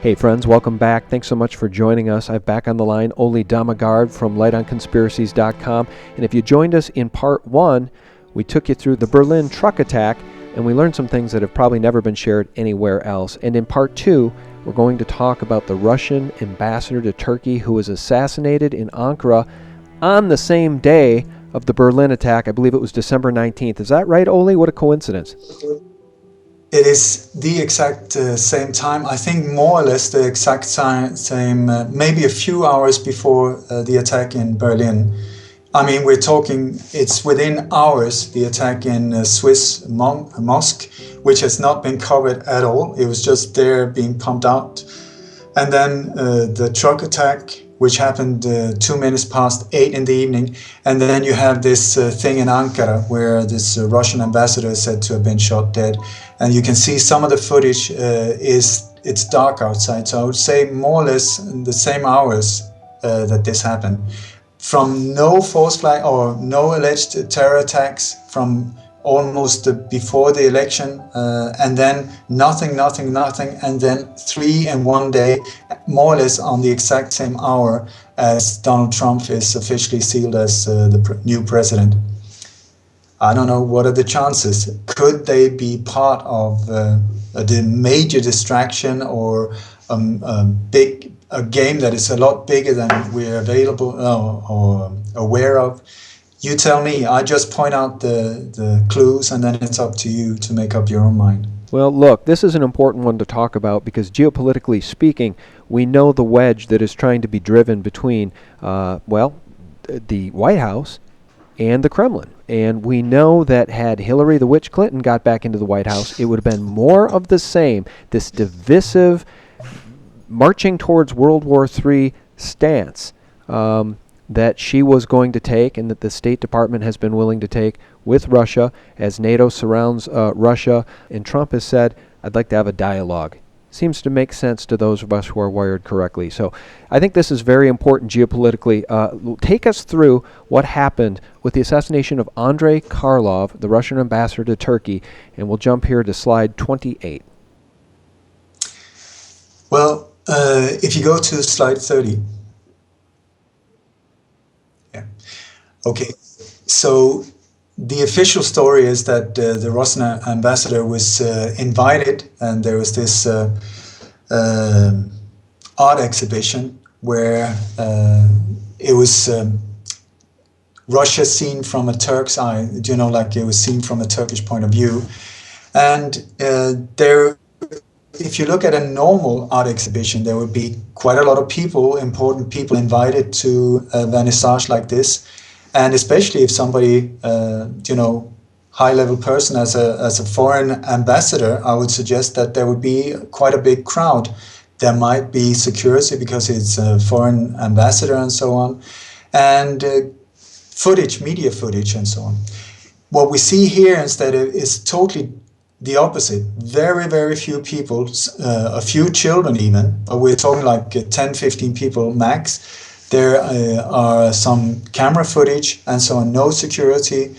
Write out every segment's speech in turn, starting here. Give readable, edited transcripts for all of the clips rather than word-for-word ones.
Hey friends, welcome back. Thanks so much for joining us. I have back on the line Ole Dammegard from lightonconspiracies.com. And if you joined us in part one, we took you through the Berlin truck attack, and we learned some things that have probably never been shared anywhere else. And in part two, we're going to talk about the Russian ambassador to Turkey who was assassinated in Ankara on the same day of the Berlin attack. I believe it was December 19th. Is that right, Ole? What a coincidence. It is the exact same time. I think more or less the exact same, maybe a few hours before the attack in Berlin. I mean, we're talking, it's within hours, the attack in Swiss mosque, which has not been covered at all. It was just there being pumped out. And then the truck attack, which happened 2 minutes past 8 in the evening. And then you have this thing in Ankara where this Russian ambassador is said to have been shot dead. And you can see some of the footage it's dark outside. So I would say more or less in the same hours that this happened. From no false flag or no alleged terror attacks from almost before the election, and then nothing, and then 3 in one day, more or less on the exact same hour as Donald Trump is officially sealed as the new president. I don't know, what are the chances? Could they be part of the major distraction or a game that is a lot bigger than we're available or aware of? You tell me. I just point out the clues, and then it's up to you to make up your own mind. Well, look, this is an important one to talk about because geopolitically speaking, we know the wedge that is trying to be driven between, the White House and the Kremlin. And we know that had Hillary the Witch Clinton got back into the White House, it would have been more of the same, this divisive, marching towards World War III stance that she was going to take and that the State Department has been willing to take with Russia as NATO surrounds Russia. And Trump has said, I'd like to have a dialogue. Seems to make sense to those of us who are wired correctly. So I think this is very important geopolitically. Take us through what happened with the assassination of Andrei Karlov, the Russian ambassador to Turkey, and we'll jump here to slide 28. Well, if you go to slide 30. Yeah. Okay. So the official story is that the Russian ambassador was invited, and there was this art exhibition where it was Russia seen from a Turk's eye, like it was seen from a Turkish point of view. And if you look at a normal art exhibition, there would be quite a lot of people, important people invited to a vernissage like this. And especially if somebody, high-level person as a foreign ambassador, I would suggest that there would be quite a big crowd. There might be security because it's a foreign ambassador and so on, and media footage and so on. What we see here instead is totally the opposite. Very, very few people, a few children even, but we're talking like 10, 15 people max. There are some camera footage and so on, no security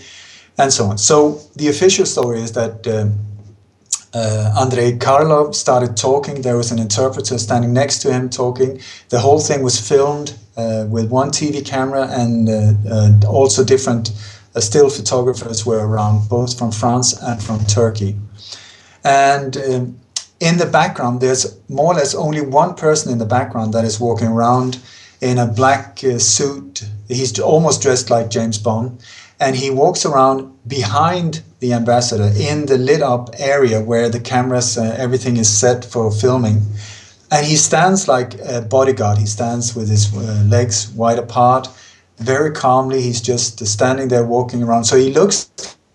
and so on. So the official story is that Andrei Karlov started talking. There was an interpreter standing next to him talking. The whole thing was filmed with one TV camera, and also different still photographers were around, both from France and from Turkey. And in the background, there's more or less only one person in the background that is walking around in a black suit. He's almost dressed like James Bond, and he walks around behind the ambassador in the lit up area where the cameras, everything is set for filming. And he stands like a bodyguard. He stands with his legs wide apart, very calmly. He's just standing there walking around. So he looks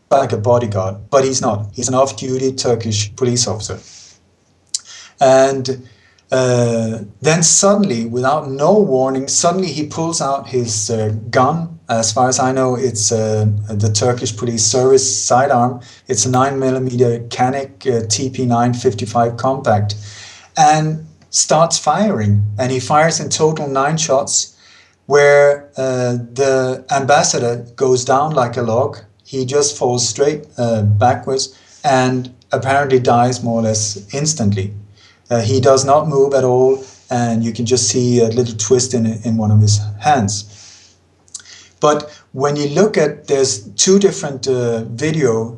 like a bodyguard, but he's not. He's an off-duty Turkish police officer. And then suddenly, without no warning, he pulls out his gun. As far as I know, it's the Turkish Police Service sidearm. It's a 9mm Canik TP955 compact, and starts firing. And he fires in total 9 shots, where the ambassador goes down like a log. He just falls straight backwards and apparently dies more or less instantly. He does not move at all, and you can just see a little twist in one of his hands. But when you look at, there's two different video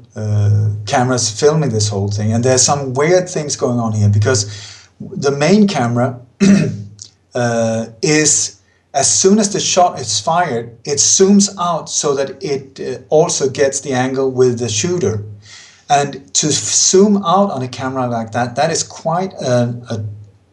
cameras filming this whole thing, and there's some weird things going on here, because the main camera is, as soon as the shot is fired, it zooms out so that it also gets the angle with the shooter. And to zoom out on a camera like that, that is quite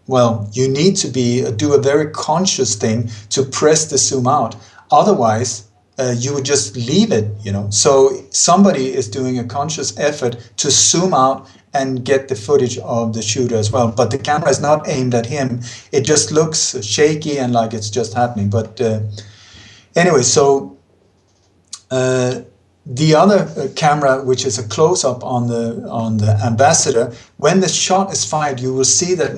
well, you need to do a very conscious thing to press the zoom out. Otherwise, you would just leave it, you know. So somebody is doing a conscious effort to zoom out and get the footage of the shooter as well. But the camera is not aimed at him. It just looks shaky and like it's just happening. But anyway, so the other camera, which is a close-up on the ambassador, when the shot is fired, you will see that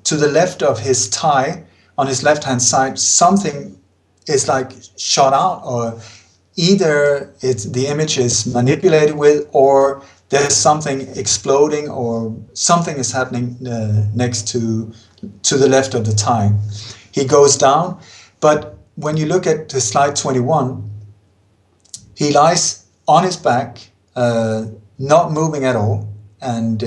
to the left of his thigh, on his left-hand side, something is like shot out, or either the image is manipulated with, or there's something exploding, or something is happening next to the left of the thigh. He goes down, but when you look at the slide 21, he lies on his back, not moving at all. And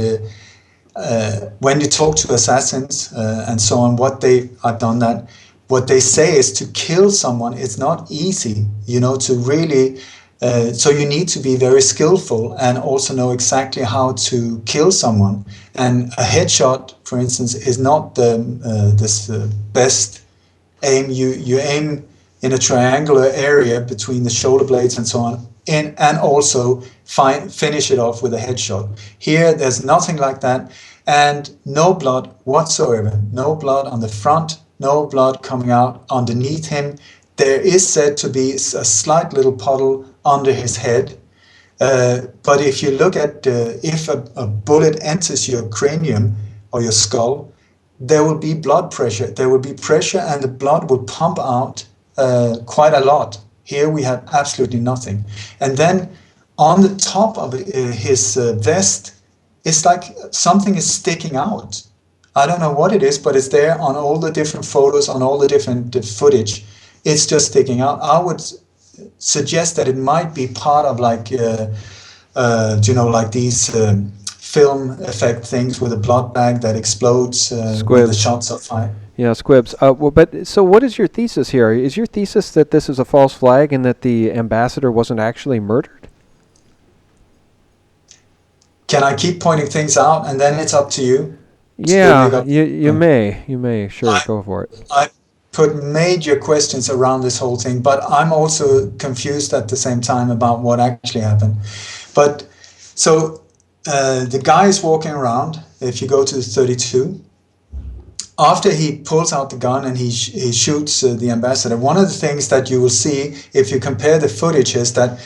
when you talk to assassins and so on, I've done that. What they say is, to kill someone, it's not easy, you know, to really, so you need to be very skillful and also know exactly how to kill someone. And a headshot, for instance, is not the best aim. You aim in a triangular area between the shoulder blades and so on, and also finish it off with a headshot. Here, there's nothing like that, and no blood whatsoever. No blood on the front, no blood coming out underneath him. There is said to be a slight little puddle under his head. But if you look at if a bullet enters your cranium or your skull, there will be blood pressure. There will be pressure, and the blood will pump out quite a lot. Here we have absolutely nothing. And then on the top of his vest, it's like something is sticking out. I don't know what it is, but it's there on all the different photos, on all the different footage. It's just sticking out. I would suggest that it might be part of like, you know, like these film effect things with a blood bag that explodes when the shots are fired. Yeah, squibs. Well, but so what is your thesis here? Is your thesis that this is a false flag and that the ambassador wasn't actually murdered? Can I keep pointing things out, and then it's up to you? Yeah, you may. Sure, go for it. I put major questions around this whole thing, but I'm also confused at the same time about what actually happened. But so the guy is walking around. If you go to 32, after he pulls out the gun and he shoots the ambassador, one of the things that you will see if you compare the footage is that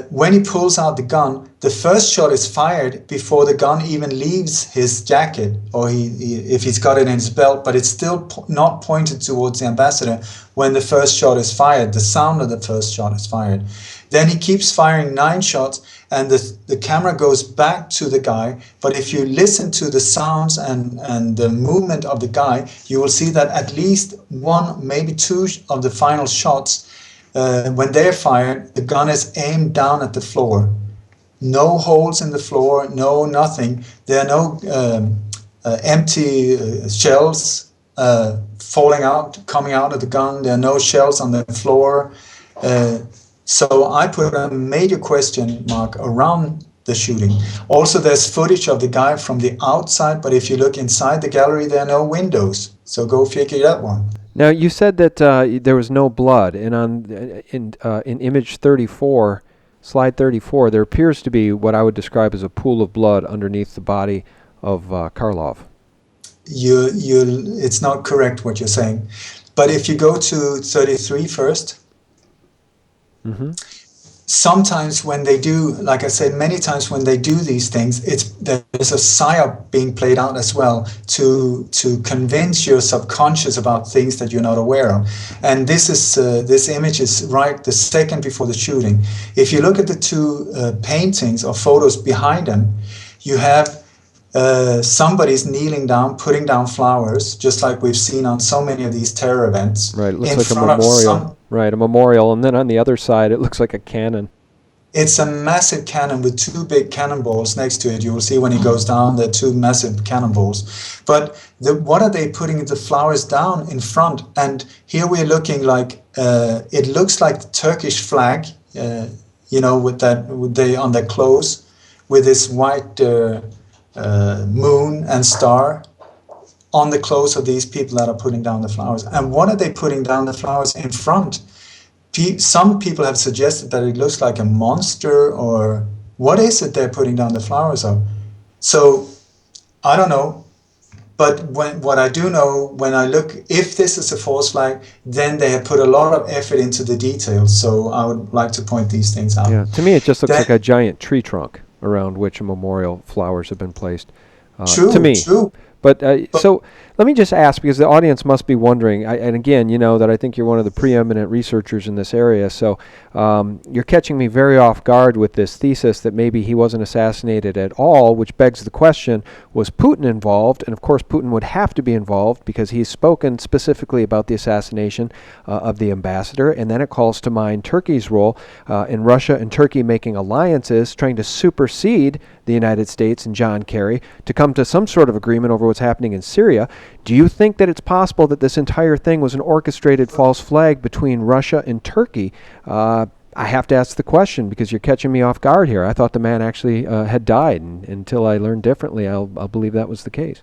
when he pulls out the gun, the first shot is fired before the gun even leaves his jacket, or if he's got it in his belt, but it's still not pointed towards the ambassador when the first shot is fired. The sound of the first shot is fired. Then he keeps firing 9 shots, and the camera goes back to the guy. But if you listen to the sounds and the movement of the guy, you will see that at least 1, maybe 2 of the final shots, when they're fired, the gun is aimed down at the floor. No holes in the floor, no nothing. There are no empty shells falling out, coming out of the gun. There are no shells on the floor. So I put a major question mark around the shooting. Also, there's footage of the guy from the outside, but if you look inside the gallery, there are no windows. So go figure that one. Now, you said that there was no blood, and in image 34, slide 34, there appears to be what I would describe as a pool of blood underneath the body of Karlov. It's not correct what you're saying. But if you go to 33 first, sometimes when they do, like I said, many times when they do these things, there's a psyop being played out as well to convince your subconscious about things that you're not aware of. And this image is right the second before the shooting. If you look at the 2 paintings or photos behind them, you have somebody's kneeling down, putting down flowers, just like we've seen on so many of these terror events, Right. It looks in like a front of memorial. some. Right. A memorial. And then on the other side, it looks like a cannon. It's a massive cannon with two big cannonballs next to it. You will see when he goes down, there are two massive cannonballs. But what are they putting the flowers down in front? And here we're looking like it looks like the Turkish flag, with that with they on their clothes, with this white moon and star on the clothes of these people that are putting down the flowers. And what are they putting down the flowers in front? Some people have suggested that it looks like a monster, or what is it they're putting down the flowers of? So I don't know. But what I do know, when I look, if this is a false flag, then they have put a lot of effort into the details. So I would like to point these things out. Yeah. To me, it just looks like Then, a giant tree trunk around which a memorial flowers have been placed. To true, me. true. But But so let me just ask, because the audience must be wondering, and again, you know that I think you're one of the preeminent researchers in this area, so you're catching me very off guard with this thesis that maybe he wasn't assassinated at all, which begs the question, was Putin involved? And of course, Putin would have to be involved because he's spoken specifically about the assassination of the ambassador, and then it calls to mind Turkey's role in Russia and Turkey making alliances, trying to supersede the United States and John Kerry to come to some sort of agreement over what's happening in Syria. Do you think that it's possible that this entire thing was an orchestrated false flag between Russia and Turkey? I have to ask the question because you're catching me off guard here. I thought the man actually had died, and until I learn differently, I'll believe that was the case.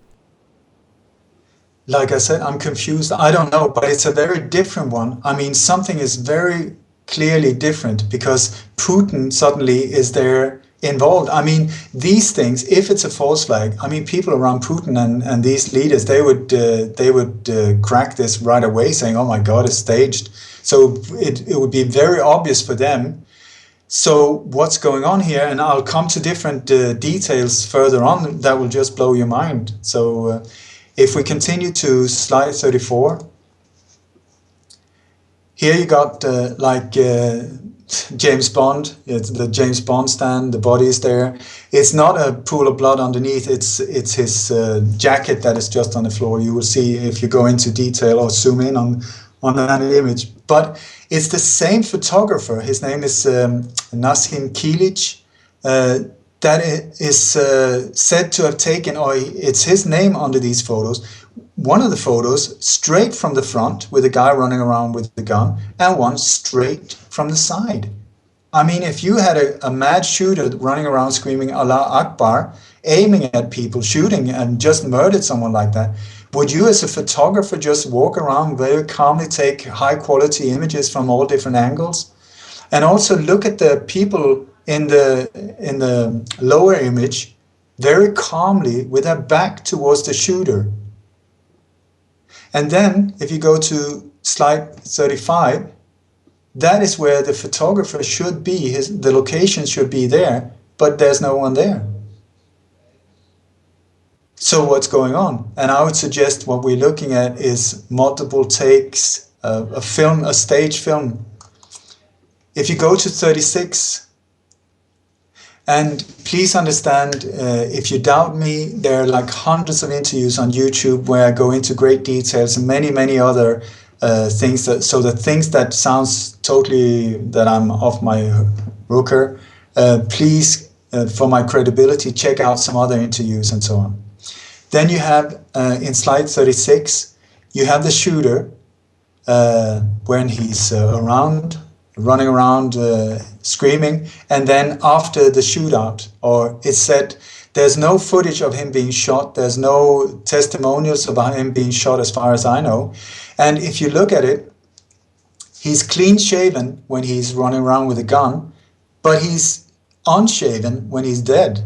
like I said, I'm confused. I don't know, but it's a very different one. I mean, something is very clearly different because Putin suddenly is there involved. I mean, these things, if it's a false flag, I mean, people around Putin and these leaders, they would crack this right away, saying, "Oh my God, it's staged." So it would be very obvious for them. So what's going on here? And I'll come to different details further on that will just blow your mind. So if we continue to slide 34, here you got James Bond. It's the James Bond stand. The body is there. It's not a pool of blood underneath. It's his jacket that is just on the floor. You will see if you go into detail or zoom in on that image. But it's the same photographer. His name is Nasim Kilic. That is said to have taken, or it's his name under these photos. One of the photos straight from the front with a guy running around with the gun, and one straight from the side. I mean, if you had a mad shooter running around screaming Allah Akbar, aiming at people, shooting, and just murdered someone like that, would you as a photographer just walk around very calmly, take high quality images from all different angles? And also look at the people in the lower image very calmly with their back towards the shooter. And then if you go to slide 35, that is where the photographer should be, the location should be there, but there's no one there. So what's going on? And I would suggest what we're looking at is multiple takes, a stage film. If you go to 36, and please understand, if you doubt me, there are like hundreds of interviews on YouTube where I go into great details and many, many other things. So the things that sounds totally that I'm off my rocker, please, for my credibility, check out some other interviews and so on. Then you have, in slide 36, you have the shooter when he's running around screaming, and then after the shootout, or it's said there's no footage of him being shot, there's no testimonials about him being shot as far as I know. And if you look at it, he's clean shaven when he's running around with a gun, but he's unshaven when he's dead.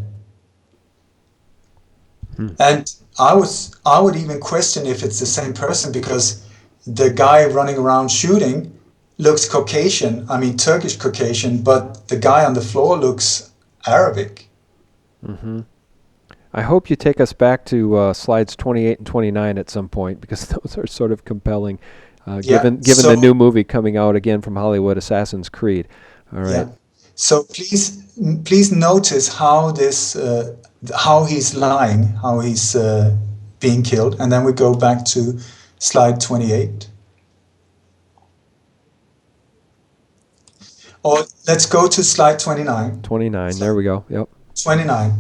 And I would even question if it's the same person, because the guy running around shooting looks Caucasian, I mean Turkish Caucasian, but the guy on the floor looks Arabic. Mm-hmm. I hope you take us back to slides 28 and 29 at some point, because those are sort of compelling, given the new movie coming out again from Hollywood, Assassin's Creed. All right. Yeah. So please notice how this how he's lying, how he's being killed. And then we go back to slide 28. Or let's go to slide 29. 29. There we go. Yep. 29.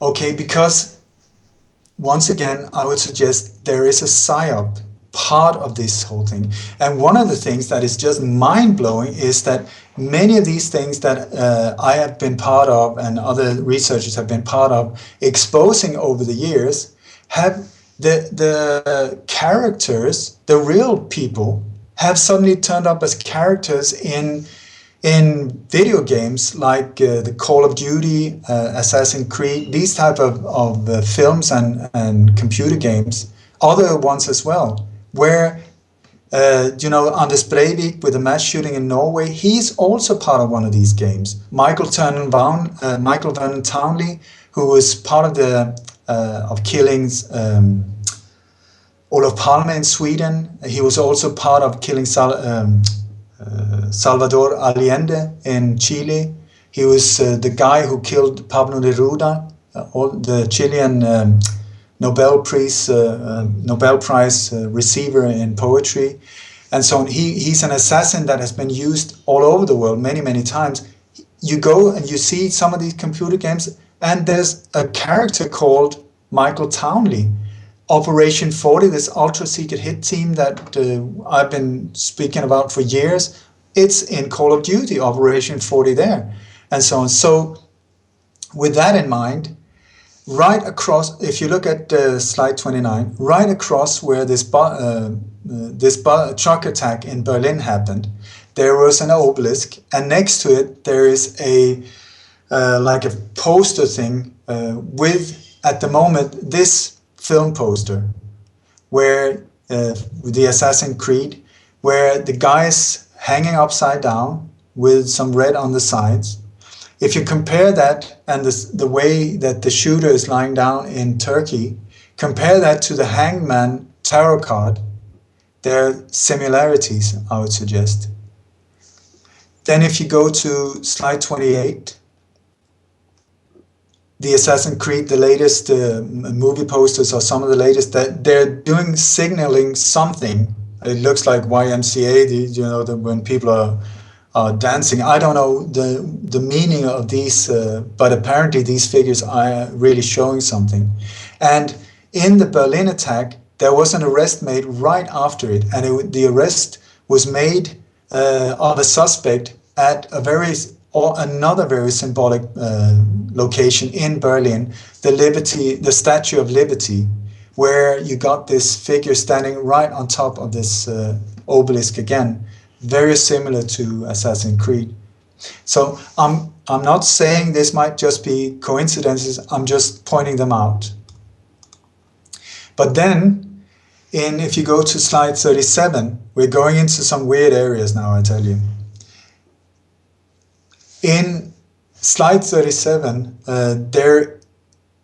Okay, because once again, I would suggest there is a psyop part of this whole thing. And one of the things that is just mind-blowing is that many of these things that I have been part of and other researchers have been part of exposing over the years have the characters, the real people, have suddenly turned up as characters in video games like the Call of Duty, Assassin's Creed, these type of films and computer games, other ones as well, where Anders Breivik with the mass shooting in Norway, he's also part of one of these games. Michael Vernon Townley, who was part of the of killings Olof Palme in Sweden. He was also part of killing Salvador Allende in Chile. He was the guy who killed Pablo Neruda, the Chilean Nobel Prize receiver in poetry, and so on. He's an assassin that has been used all over the world many, many times. You go and you see some of these computer games, and there's a character called Michael Townley. Operation 40, this ultra-secret hit team that I've been speaking about for years, it's in Call of Duty, Operation 40 there, and so on. So with that in mind, right across, if you look at slide 29, right across where this truck attack in Berlin happened, there was an obelisk, and next to it there is a like a poster thing with, at the moment, this film poster where the Assassin's Creed, where the guy is hanging upside down with some red on the sides. If you compare that and the way that the shooter is lying down in Turkey, compare that to the Hangman tarot card, there are similarities, I would suggest. Then if you go to slide 28, the Assassin's Creed, the latest movie posters or some of the latest, that they're doing signaling something. It looks like YMCA, when people are dancing. I don't know the meaning of these, but apparently these figures are really showing something. And in the Berlin attack, there was an arrest made right after it, and the arrest was made of a suspect at another very symbolic location in Berlin, the Statue of Liberty, where you got this figure standing right on top of this obelisk again, very similar to Assassin's Creed. So I'm not saying this might just be coincidences, I'm just pointing them out. But then, if you go to slide 37, we're going into some weird areas now, I tell you. In slide 37,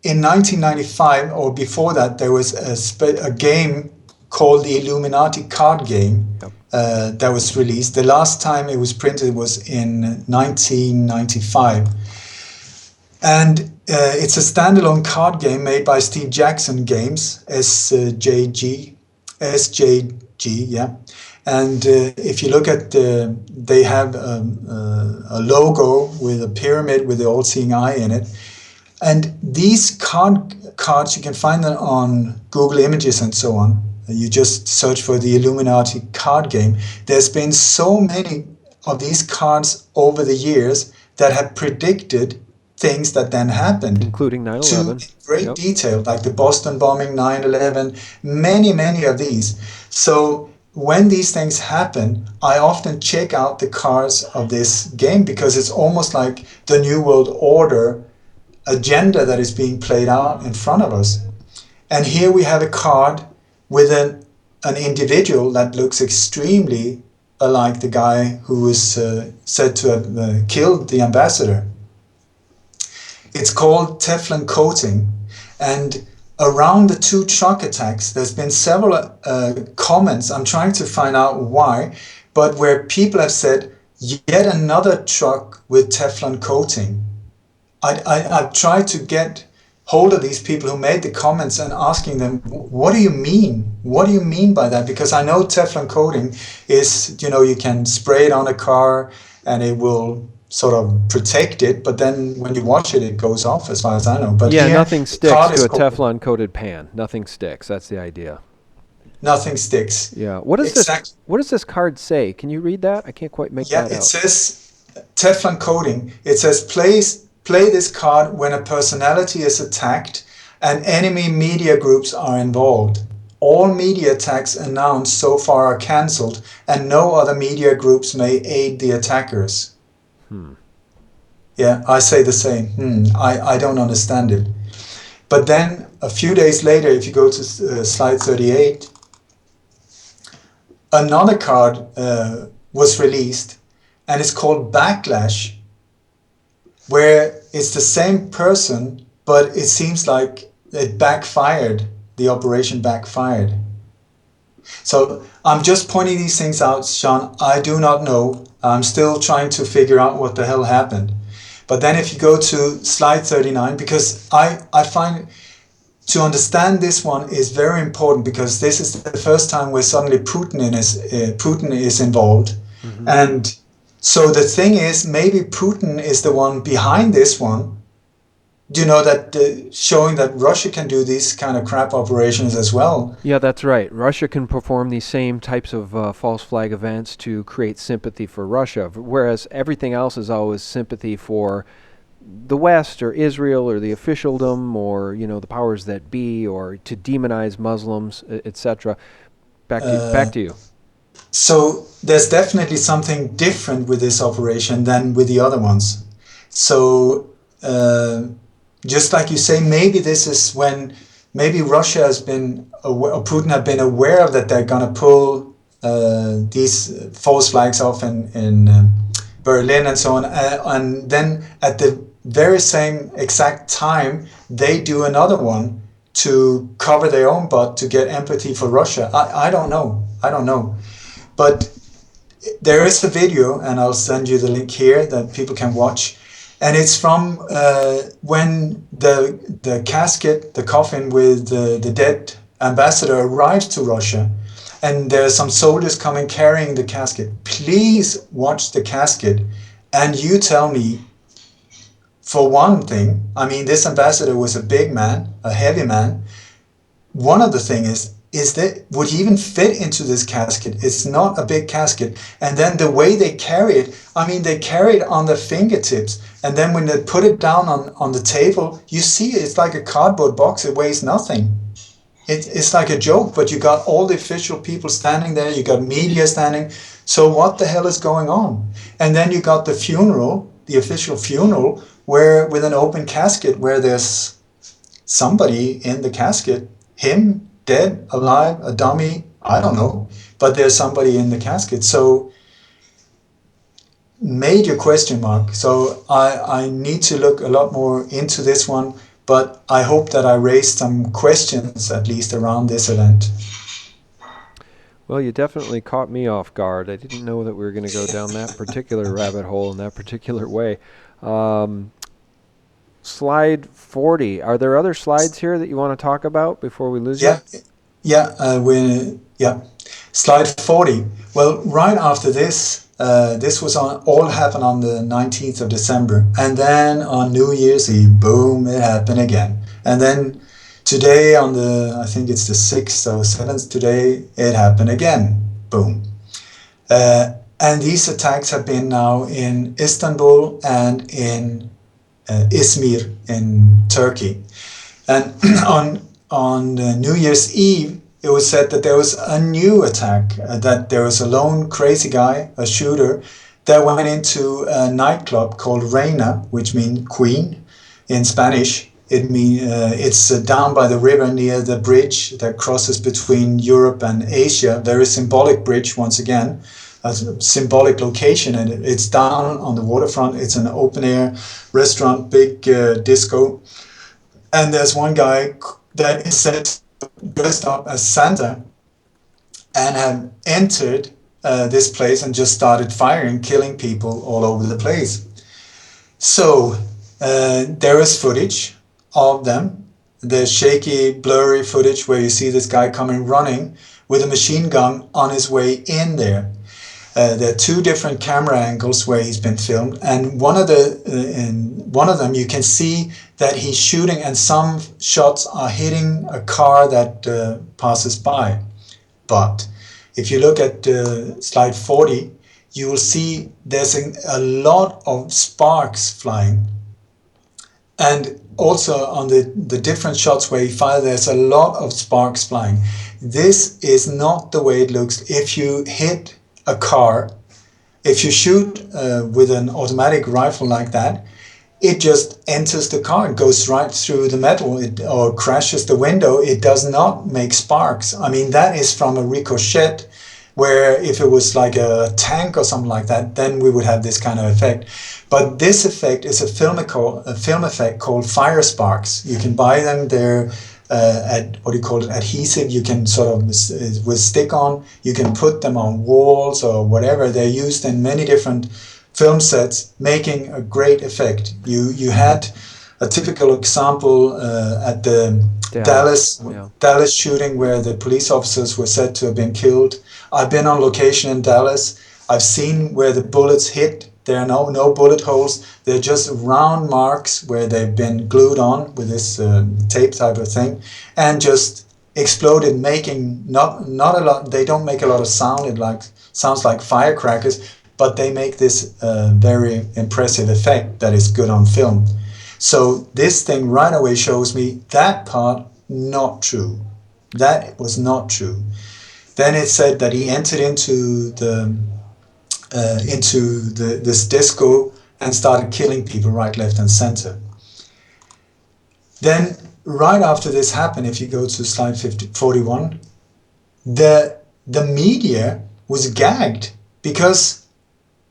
in 1995 or before that, there was a game called the Illuminati card game that was released. The last time it was printed was in 1995. And it's a standalone card game made by Steve Jackson Games, SJG, yeah. And if you look at they have a logo with a pyramid with the all-seeing eye in it. And these cards, you can find them on Google Images and so on. You just search for the Illuminati card game. There's been so many of these cards over the years that have predicted things that then happened. Including 9/11. To great detail, like the Boston bombing, 9/11, many of these. So when these things happen, I often check out the cards of this game because it's almost like the New World Order agenda that is being played out in front of us. And here we have a card with an individual that looks extremely like the guy who was said to have killed the ambassador. It's called Teflon coating, and around the two truck attacks, there's been several comments, I'm trying to find out why, but where people have said, yet another truck with Teflon coating. I've tried to get hold of these people who made the comments and asking them, what do you mean? What do you mean by that? Because I know Teflon coating is, you can spray it on a car and it will sort of protect it, but then when you wash it, it goes off, as far as I know. But Yeah, here, nothing the sticks card to is a coated. Teflon coated pan. Nothing sticks. That's the idea. Nothing sticks. Yeah. What does this Exactly. what does this card say? Can you read that? I can't quite make Yeah, that it out. says Teflon coating. It says play this card when a personality is attacked and enemy media groups are involved. All media attacks announced so far are cancelled, and no other media groups may aid the attackers. Hmm. Yeah, I say the same. I don't understand it. But then a few days later, if you go to slide 38, another card was released, and it's called Backlash, where it's the same person, but it seems like it backfired. The operation backfired. So I'm just pointing these things out, Sean. I do not know. I'm still trying to figure out what the hell happened. But then if you go to slide 39, because I find to understand this one is very important, because this is the first time where suddenly Putin is involved. Hmm. And so the thing is, maybe Putin is the one behind this one. Do you know that showing that Russia can do these kind of crap operations as well? Yeah, that's right. Russia can perform these same types of false flag events to create sympathy for Russia, whereas everything else is always sympathy for the West or Israel or the officialdom or the powers that be, or to demonize Muslims, etc. Back Uh, to you. so there's definitely something different with this operation than with the other ones. So just like you say, maybe this is when maybe Russia has been or Putin have been aware of that they're going to pull these false flags off in Berlin and so on, and then at the very same exact time they do another one to cover their own butt to get empathy for Russia. I don't know. I don't know. But there is a video, and I'll send you the link here that people can watch. And it's from when the casket, the coffin with the dead ambassador arrives to Russia, and there's some soldiers coming carrying the casket. Please watch the casket, and you tell me. For one thing, I mean, this ambassador was a big man, a heavy man. One of the things is that would he even fit into this casket? It's not a big casket. And then the way they carry it, I mean, they carry it on their fingertips. And then when they put it down on the table, you see it's like a cardboard box. It weighs nothing. It's like a joke, but you got all the official people standing there. You got media standing. So what the hell is going on? And then you got the funeral, the official funeral, where with an open casket, where there's somebody in the casket, him, dead, alive, a dummy, I don't know, but there's somebody in the casket. So major question mark. So I need to look a lot more into this one, but I hope that I raised some questions at least around this event. Well, you definitely caught me off guard. I didn't know that we were going to go down that particular rabbit hole in that particular way. Um, Slide 40. Are there other slides here that you want to talk about before we lose you? Yeah, yeah. Slide 40. Well, right after this, this was all happened on the 19th of December. And then on New Year's Eve, boom, it happened again. And then today on I think it's the 6th or 7th today, it happened again. Boom. And these attacks have been now in Istanbul and in Izmir in Turkey. And on New Year's Eve, it was said that there was a new attack, that there was a lone crazy guy, a shooter, that went into a nightclub called Reina, which means queen in Spanish. It's down by the river near the bridge that crosses between Europe and Asia. Very symbolic bridge, once again, a symbolic location, and it's down on the waterfront. It's an open air restaurant, big disco. And there's one guy that is said dressed up as Santa and had entered this place and just started firing, killing people all over the place. So there is footage of them. There's shaky, blurry footage where you see this guy coming running with a machine gun on his way in there. There are two different camera angles where he's been filmed, and in one of them you can see that he's shooting, and some shots are hitting a car that passes by. But if you look at slide 40, you will see there's a lot of sparks flying. And also on the different shots where he fired, there's a lot of sparks flying. This is not the way it looks if you hit a car. If you shoot with an automatic rifle like that, it just enters the car, it goes right through the metal, or crashes the window. It does not make sparks. I mean, that is from a ricochet, where if it was like a tank or something like that, then we would have this kind of effect. But this effect is a film effect called fire sparks. You can buy them. They're at, what do you call it, adhesive. You can sort of, with stick-on, you can put them on walls or whatever. They're used in many different film sets, making a great effect. You had a typical example at the Dallas shooting, where the police officers were said to have been killed. I've been on location in Dallas. I've seen where the bullets hit. There are no bullet holes. They're just round marks where they've been glued on with this tape type of thing, and just exploded, making not a lot. They don't make a lot of sound. It sounds like firecrackers, but they make this very impressive effect that is good on film. So this thing right away shows me that part not true. That was not true. Then it said that he entered into this disco and started killing people right, left, and center. Then right after this happened, if you go to slide 41, the media was gagged because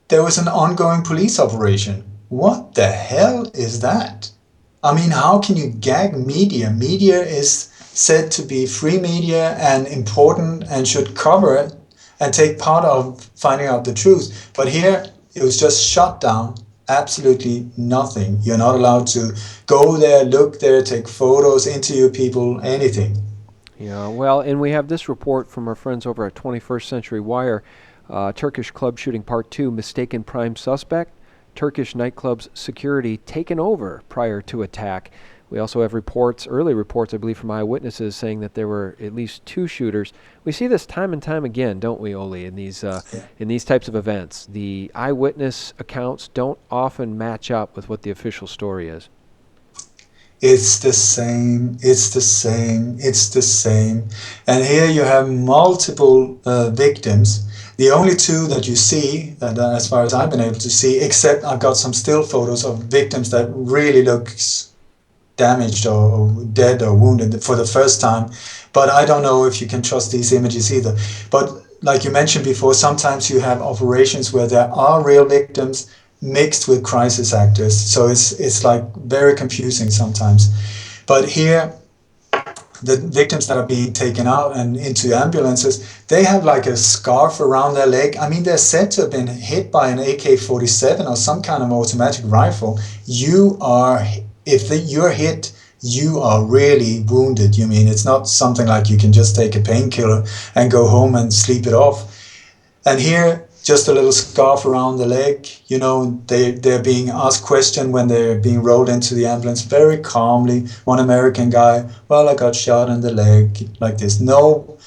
there was an ongoing police operation. What the hell is that? I mean, how can you gag media? Media is said to be free media and important and should cover it and take part of finding out the truth. But here it was just shut down. Absolutely nothing. You're not allowed to go there, look there, take photos, interview people, anything. Yeah, well, and we have this report from our friends over at 21st Century Wire. Turkish club shooting part 2, mistaken prime suspect. Turkish nightclub's security taken over prior to attack. We also have early reports, I believe, from eyewitnesses saying that there were at least 2 shooters. We see this time and time again, don't we, Ole, in these types of events. The eyewitness accounts don't often match up with what the official story is. It's the same, it's the same, it's the same. And here you have multiple victims. The only 2 that you see, as far as I've been able to see, except I've got some still photos of victims that really looks damaged or dead or wounded for the first time. But I don't know if you can trust these images either. But like you mentioned before, sometimes you have operations where there are real victims mixed with crisis actors. So it's like very confusing sometimes. But here, the victims that are being taken out and into ambulances, they have like a scarf around their leg. I mean, they're said to have been hit by an AK-47 or some kind of automatic rifle. If you're hit, you are really wounded. You mean, it's not something like you can just take a painkiller and go home and sleep it off. And here, just a little scarf around the leg. You know, they're being asked questions when they're being rolled into the ambulance very calmly. One American guy, well, I got shot in the leg, like this. No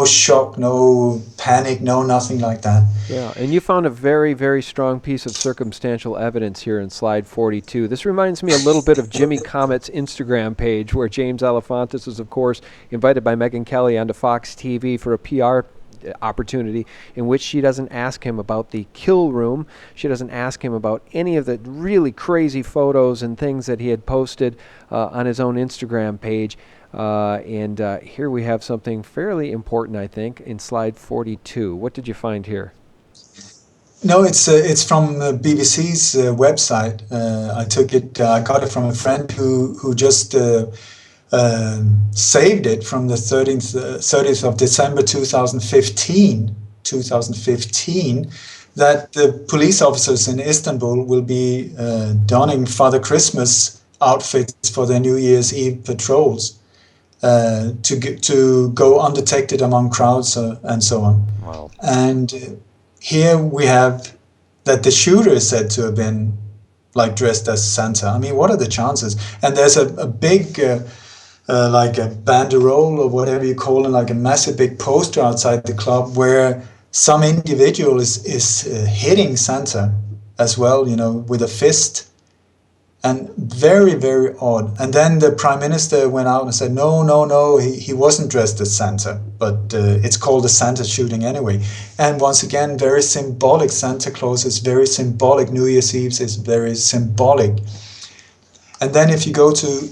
shock, no panic, no nothing like that. Yeah, and you found a very, very strong piece of circumstantial evidence here in slide 42. This reminds me a little bit of Jimmy Commet's Instagram page, where James Alefantis was, of course, invited by Megyn Kelly onto Fox TV for a PR opportunity in which she doesn't ask him about the kill room. She doesn't ask him about any of the really crazy photos and things that he had posted on his own Instagram page. And here we have something fairly important, I think, in slide 42. What did you find here? No, it's from BBC's website. I got it from a friend who just saved it from the 30th of December 2015, that the police officers in Istanbul will be donning Father Christmas outfits for their New Year's Eve patrols to go undetected among crowds and so on. Wow. And here we have that the shooter is said to have been like dressed as Santa. I mean, what are the chances? And there's a big, like a banderole or whatever you call it, like a massive big poster outside the club where some individual is hitting Santa as well, you know, with a fist. And very, very odd. And then the prime minister went out and said, no, no, no, he wasn't dressed as Santa, but it's called a Santa shooting anyway. And once again, very symbolic. Santa Claus is very symbolic. New Year's Eve is very symbolic. And then if you go to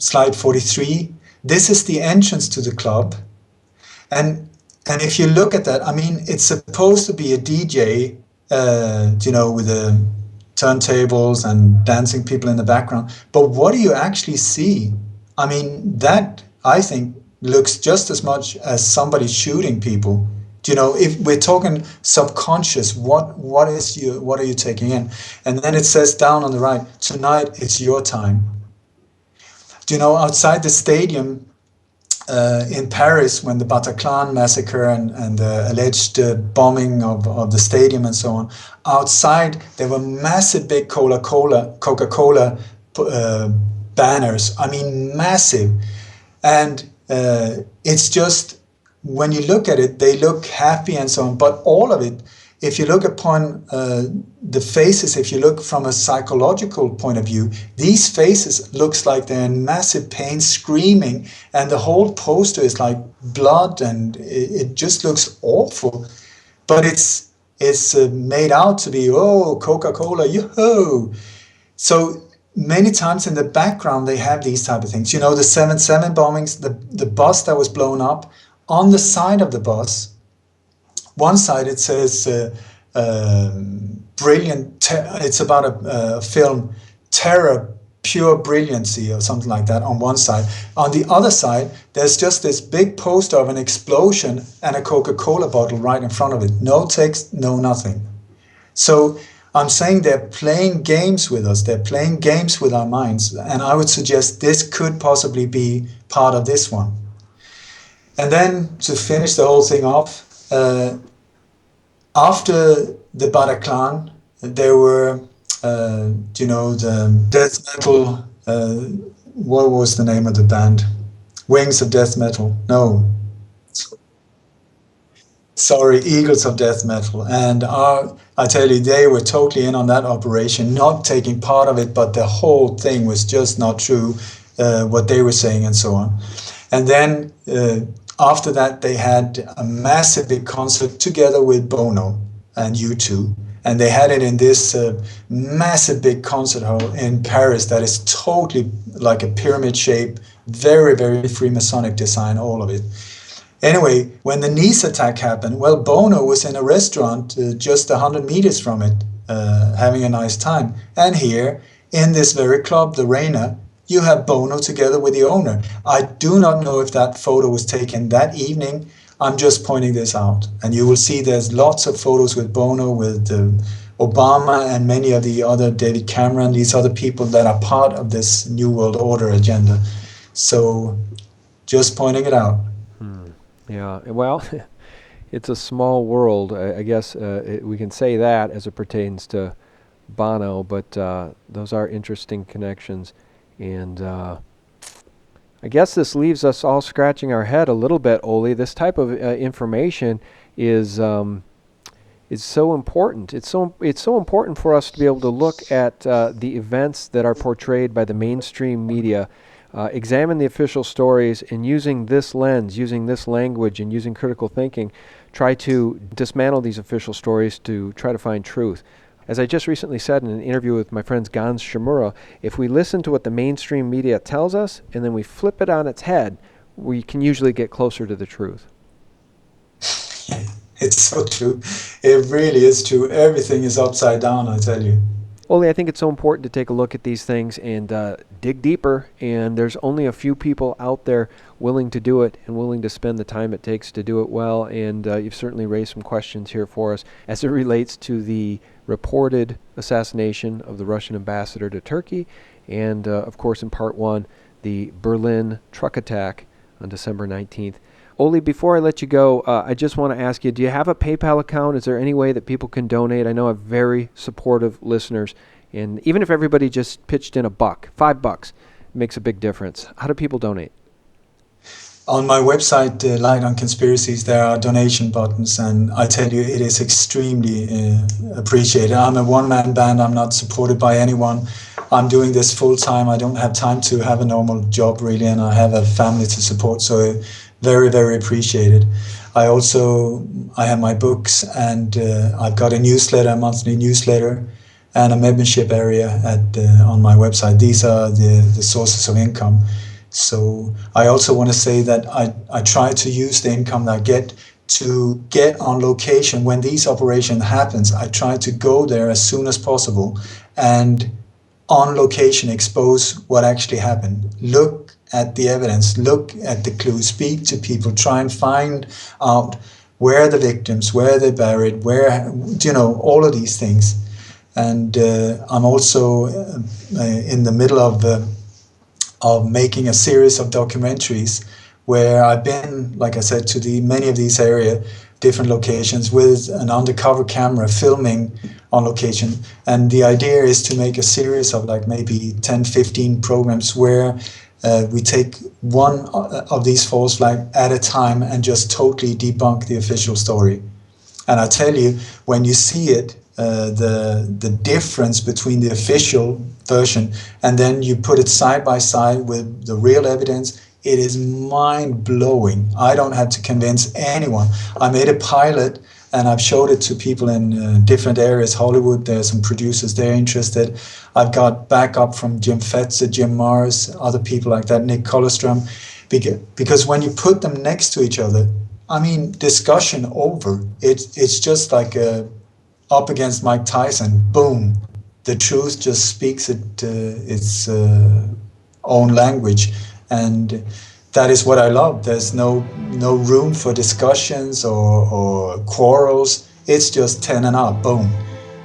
slide 43, this is the entrance to the club. And if you look at that, I mean, it's supposed to be a DJ, you know, with a turntables and dancing people in the background. But what do you actually see? I mean, that, I think, looks just as much as somebody shooting people. Do you know, if we're talking subconscious, what are you taking in? And then it says down on the right, tonight it's your time. Do you know, outside the stadium, in Paris, when the Bataclan massacre and the alleged bombing of the stadium and so on, outside there were massive big Coca-Cola banners. I mean, massive. And it's just, when you look at it, they look happy and so on. But all of it, if you look upon the faces, if you look from a psychological point of view, these faces looks like they're in massive pain, screaming, and the whole poster is like blood, and it just looks awful. But it's made out to be, oh, Coca-Cola, yoo-hoo. So many times in the background they have these type of things. You know, the 7/7 bombings, the bus that was blown up, on the side of the bus, one side it says brilliant, it's about a film, Terror, Pure Brilliancy or something like that on one side. On the other side, there's just this big poster of an explosion and a Coca-Cola bottle right in front of it. No text, no nothing. So I'm saying they're playing games with us. They're playing games with our minds. And I would suggest this could possibly be part of this one. And then to finish the whole thing off, after the Bataclan, there were, you know, the death metal, what was the name of the band? Wings of Death Metal. No. Sorry, Eagles of Death Metal. And I tell you, they were totally in on that operation, not taking part of it, but the whole thing was just not true, what they were saying and so on. And then after that, they had a massive big concert together with Bono and U2. And they had it in this massive big concert hall in Paris that is totally like a pyramid shape, very, very Freemasonic design, all of it. Anyway, when the Nice attack happened, well, Bono was in a restaurant just 100 meters from it, having a nice time. And here, in this very club, the Reina, you have Bono together with the owner. I do not know if that photo was taken that evening. I'm just pointing this out. And you will see there's lots of photos with Bono, with Obama and many of the other, David Cameron, these other people that are part of this New World Order agenda. So just pointing it out. Yeah, well, it's a small world. I guess we can say that as it pertains to Bono, but those are interesting connections. And I guess this leaves us all scratching our head a little bit, Ole. This type of information is so important. It's so important for us to be able to look at the events that are portrayed by the mainstream media, examine the official stories, and using this lens, using this language, and using critical thinking, try to dismantle these official stories to try to find truth. As I just recently said in an interview with my friends Gans Shimura, if we listen to what the mainstream media tells us and then we flip it on its head, we can usually get closer to the truth. It's so true. It really is true. Everything is upside down, I tell you. Ole, I think it's so important to take a look at these things and dig deeper, and there's only a few people out there willing to do it and willing to spend the time it takes to do it well, and you've certainly raised some questions here for us as it relates to the reported assassination of the Russian ambassador to Turkey and, of course, in part 1, the Berlin truck attack on December 19th. Ole, before I let you go, I just want to ask you, do you have a PayPal account? Is there any way that people can donate? I know I have very supportive listeners, and even if everybody just pitched in $5 makes a big difference. How do people donate? On my website, Light on Conspiracies, there are donation buttons, and I tell you, it is extremely appreciated. I'm a one-man band. I'm not supported by anyone. I'm doing this full-time. I don't have time to have a normal job, really, and I have a family to support, so very, very appreciated. I have my books, and I've got a newsletter, a monthly newsletter, and a membership area on my website. These are the sources of income. So I also want to say that I try to use the income that I get to get on location when these operations happens. I try to go there as soon as possible and on location expose what actually happened. Look at the evidence, look at the clues, speak to people, try and find out where are the victims, where they're buried, all of these things. And I'm also in the middle of making a series of documentaries where I've been, like I said, to many of these different locations with an undercover camera filming on location. And the idea is to make a series of like maybe 10, 15 programs where we take one of these false flags at a time and just totally debunk the official story. And I tell you, when you see it, the difference between the official version and then you put it side by side with the real evidence, it is mind-blowing. I don't have to convince anyone. I made a pilot and I've showed it to people in different areas. Hollywood, there's some producers, they're interested. I've got backup from Jim Fetzer, Jim Morris, other people like that, Nick Colostrom. Because when you put them next to each other, I mean, discussion over. It's just like up against Mike Tyson. Boom. The truth just speaks its own language. And that is what I love. There's no room for discussions or quarrels. It's just 10 and up, boom.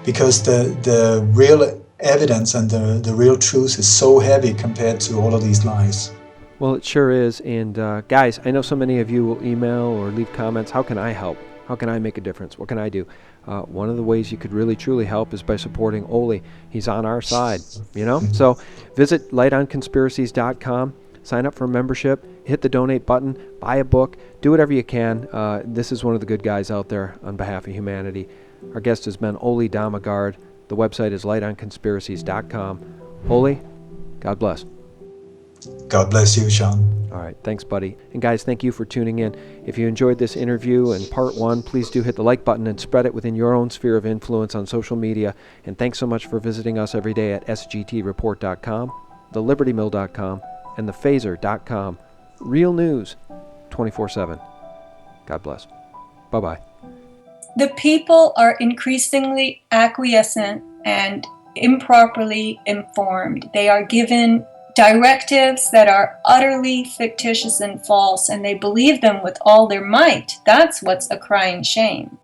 Because the real evidence and the real truth is so heavy compared to all of these lies. Well, it sure is. And guys, I know so many of you will email or leave comments. How can I help? How can I make a difference? What can I do? One of the ways you could really truly help is by supporting Ole. He's on our side, So visit lightonconspiracies.com, sign up for a membership, hit the donate button, buy a book, do whatever you can. This is one of the good guys out there on behalf of humanity. Our guest has been Ole Dammegard. The website is lightonconspiracies.com. Ole, God bless. God bless you, Sean. All right. Thanks, buddy. And guys, thank you for tuning in. If you enjoyed this interview and part 1, please do hit the like button and spread it within your own sphere of influence on social media. And thanks so much for visiting us every day at sgtreport.com, thelibertymill.com, and thephaser.com. Real news 24/7. God bless. Bye-bye. The people are increasingly acquiescent and improperly informed. They are given directives that are utterly fictitious and false, and they believe them with all their might. That's what's a crying shame.